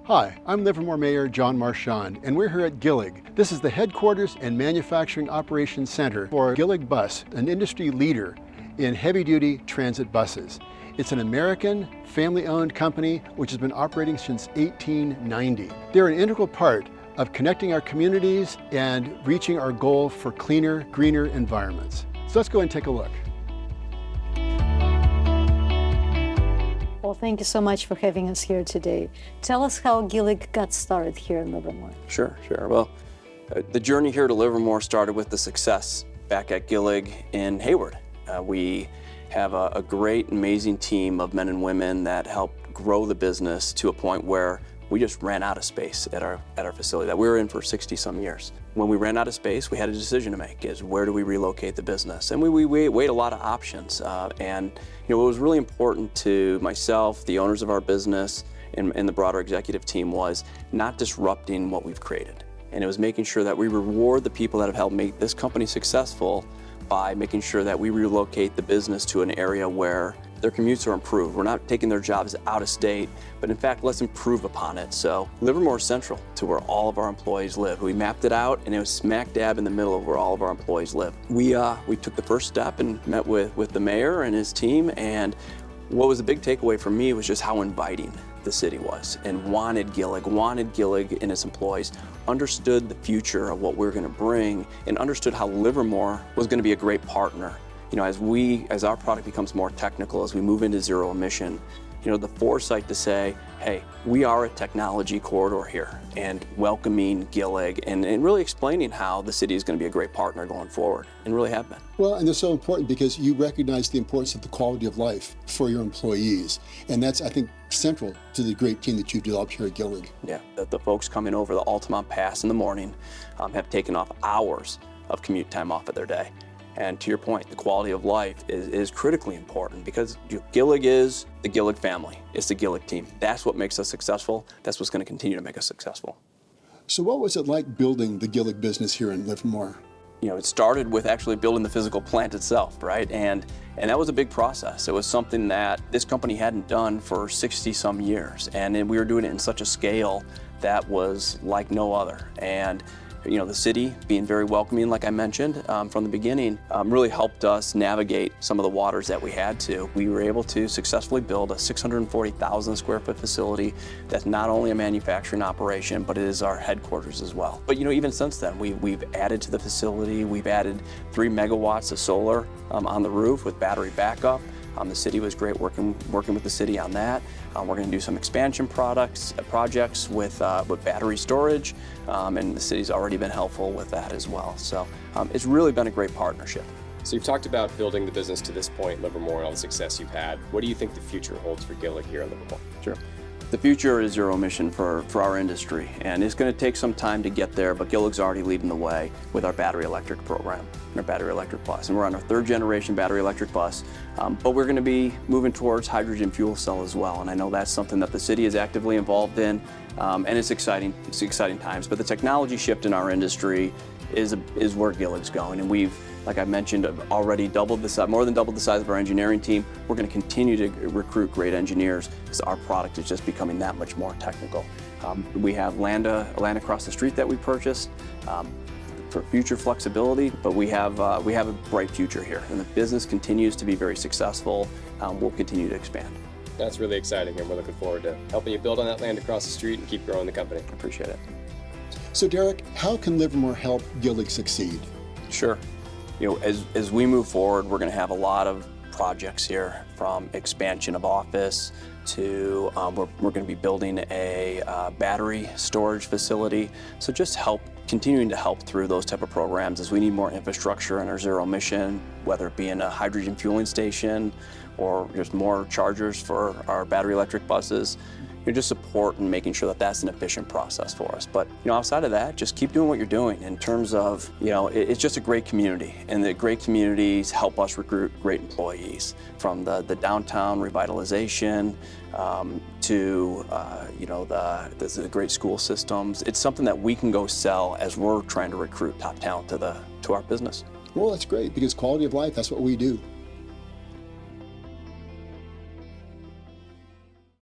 Hi, I'm Livermore Mayor John Marchand, and we're here at GILLIG. This is the headquarters and manufacturing operations center for GILLIG Bus, an industry leader in heavy-duty transit buses. It's an American, family-owned company which has been operating since 1890. They're an integral part of connecting our communities and reaching our goal for cleaner, greener environments. So let's go and take a look. Well, thank you so much for having us here today. Tell us how GILLIG got started here in Livermore. Sure. Well, the journey here to Livermore started with the success back at GILLIG in Hayward. We have a great, amazing team of men and women that helped grow the business to a point where we just ran out of space at our facility that we were in for 60-some years. When we ran out of space, we had a decision to make: is where do we relocate the business? And we weighed a lot of options. And what was really important to myself, the owners of our business, and the broader executive team was not disrupting what we've created. And it was making sure that we reward the people that have helped make this company successful by making sure that we relocate the business to an area where their commutes are improved. We're not taking their jobs out of state, but in fact, let's improve upon it. So Livermore is central to where all of our employees live. We mapped it out, and it was smack dab in the middle of where all of our employees live. We took the first step and met with the mayor and his team, and what was a big takeaway for me was just how inviting the city was, and wanted GILLIG and its employees, understood the future of what we were going to bring, and understood how Livermore was going to be a great partner. As our product becomes more technical, as we move into zero emission, the foresight to say, hey, we are a technology corridor here, and welcoming GILLIG and really explaining how the city is going to be a great partner going forward, and really have been. Well, and they're so important because you recognize the importance of the quality of life for your employees. And that's, I think, central to the great team that you've developed here at GILLIG. Yeah, the folks coming over the Altamont Pass in the morning have taken off hours of commute time off of their day. And to your point, the quality of life is critically important because GILLIG is the GILLIG family. It's the GILLIG team. That's what makes us successful. That's what's going to continue to make us successful. So what was it like building the GILLIG business here in Livermore? It started with actually building the physical plant itself, right? And that was a big process. It was something that this company hadn't done for 60-some years. And then we were doing it in such a scale that was like no other. And the city being very welcoming, like I mentioned from the beginning, really helped us navigate some of the waters that we had to. We were able to successfully build a 640,000 square foot facility that's not only a manufacturing operation, but it is our headquarters as well. But even since then, we've added to the facility. We've added 3 megawatts of solar on the roof with battery backup. The city was great working with the city on that. We're going to do some expansion projects with battery storage, and the city's already been helpful with that as well. So it's really been a great partnership. So you've talked about building the business to this point, Livermore, and all the success you've had. What do you think the future holds for GILLIG here in Livermore? Sure. The future is zero emission for our industry, and it's going to take some time to get there, but GILLIG's already leading the way with our battery electric program, our battery electric bus. And we're on our 3rd generation battery electric bus, but we're going to be moving towards hydrogen fuel cell as well. And I know that's something that the city is actively involved in, and it's exciting times. But the technology shift in our industry is where GILLIG's going, and we've, like I mentioned, already more than doubled the size of our engineering team. We're going to continue to recruit great engineers because our product is just becoming that much more technical. We have land across the street that we purchased for future flexibility, but we have a bright future here, and the business continues to be very successful. We'll continue to expand. That's really exciting, and we're looking forward to helping you build on that land across the street and keep growing the company. I appreciate it. So Derek, how can Livermore help GILLIG succeed? Sure. As we move forward, we're going to have a lot of projects here, from expansion of office to we're going to be building a battery storage facility. So just continuing to help through those type of programs as we need more infrastructure in our zero emission, whether it be in a hydrogen fueling station or just more chargers for our battery electric buses. Just support and making sure that that's an efficient process for us. But outside of that, just keep doing what you're doing in terms of, it's just a great community, and the great communities help us recruit great employees, from the downtown revitalization to the great school systems. It's something that we can go sell as we're trying to recruit top talent to our business. Well, that's great, because quality of life, that's what we do.